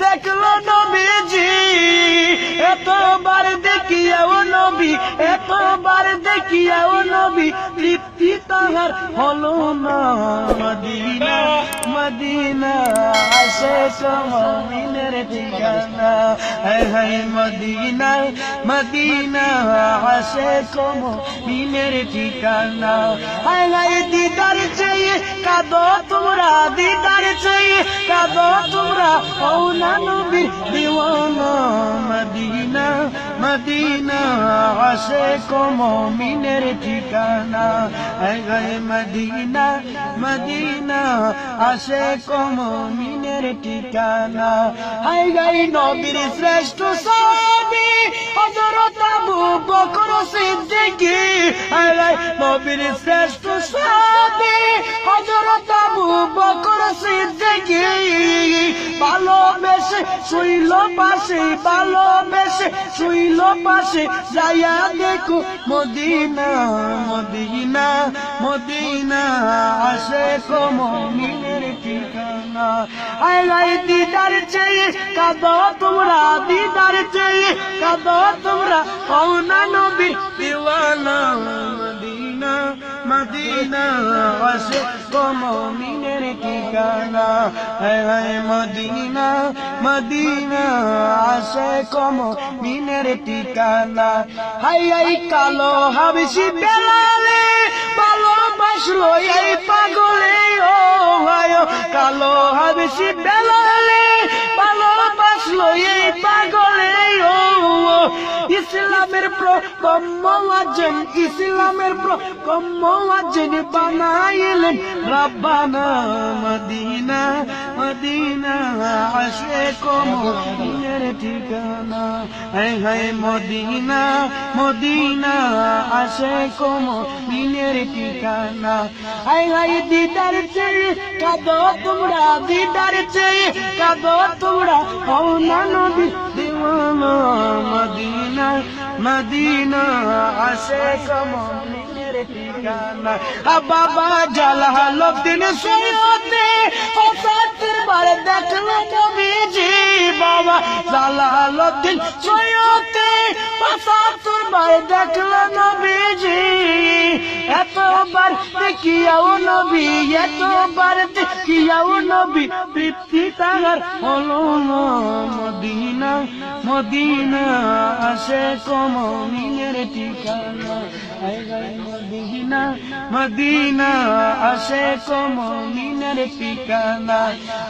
দেখলো নবীজি এতবার দেখিয়াও নবী, এতবার দেখিয়াও নবী, তৃপ্তি তাহার হলো না। মদিনা মদিনা আশেক মুমিনের ঠিকানা, হায় হায় মদিনা মদিনা আশেক মুমিনের ঠিকানা। হায় হায় দিদার চেয়ে কাঁদো তোমরা, দিদার চেয়ে কাঁদো তোমরা, ও না নবীর দিওয়ানা। মদিনা মদিনা আশেক মুমিনের ঠিকানা, হায় হায় মদিনা মদিনা আশেক মুমিনের ঠিকানা। হায় হায় নবীর শ্রেষ্ঠ সাহাবী হযরত আবু বকর সিদ্দিক, হায় হায় নবীর শ্রেষ্ঠ সাহাবী হযরত আবু বকর সিদ্দিক। ভালোবেসে শুইল পাশে, ভালোবেসে শুইল পাশে, যাইয়া দেখো মদিনা মদিনা মদিনা আশেক মুমিনের ঠিকানা। হায় হায় দিদার চেয়ে কাঁদো তোমরা, দিদার চেয়ে কাঁদো তোমরা, ও না নবীর দিওয়ানা। মদিনা মদিনা আশেক মুমিনের ঠিকানা, হায় হায় মদিনা মদিনা আশেক মুমিনের ঠিকানা। হায় হায় কালো হাবশি বেলালে ভালোবাসলো এই পাগলে, ও হায় কালো হাবশি বেলালে ভালোবাসলো এই পাগলে। ও ইসলামের প্রথম মুয়াজ্জিন, ইসলামের প্রথম মুয়াজ্জিন বানাইলেন রাব্বানা। মদিনা মদিনা আশেক মুমিনের ঠিকানা, হায় হায় মদিনা মদিনা আশেক মুমিনের ঠিকানা। হায় হায় দিদার চেয়ে কাঁদো তোমরা, দিদার চেয়ে কাঁদো তোমরা, ও না নবীর দিওয়ানা। মদিনা মদিনা আশেক মুমিনের ঠিকানা। বাবা জালালউদ্দিন সৈয়দে হযরতের বার দেখলো নবীজি, বাবা জালালউদ্দিন সৈয়দে হযরতের বার দেখলো নবীজি। এতবার দেখিয়াও নবী, এতবার দেখিয়াও নবী, তৃপ্তি তাহার হলো না। মদিনা মদিনা আশেক মুমিনের ঠিকানা, হায় হায় মদিনা মদিনা আশেক মুমিনের ঠিকানা।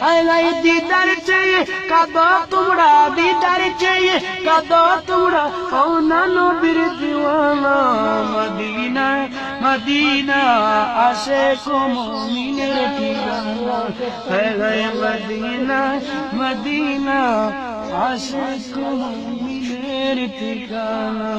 হায় হায় দিদার চেয়ে কাঁদো তোমরা, দিদার চেয়ে কাঁদো তোমরা, ও না নবীর দিওয়ানা। মদিনা মদিনা আশেক মুমিনের ঠিকানা, হায় হায় মদিনা মদিনা আশেক মুমিনের ঠিকানা।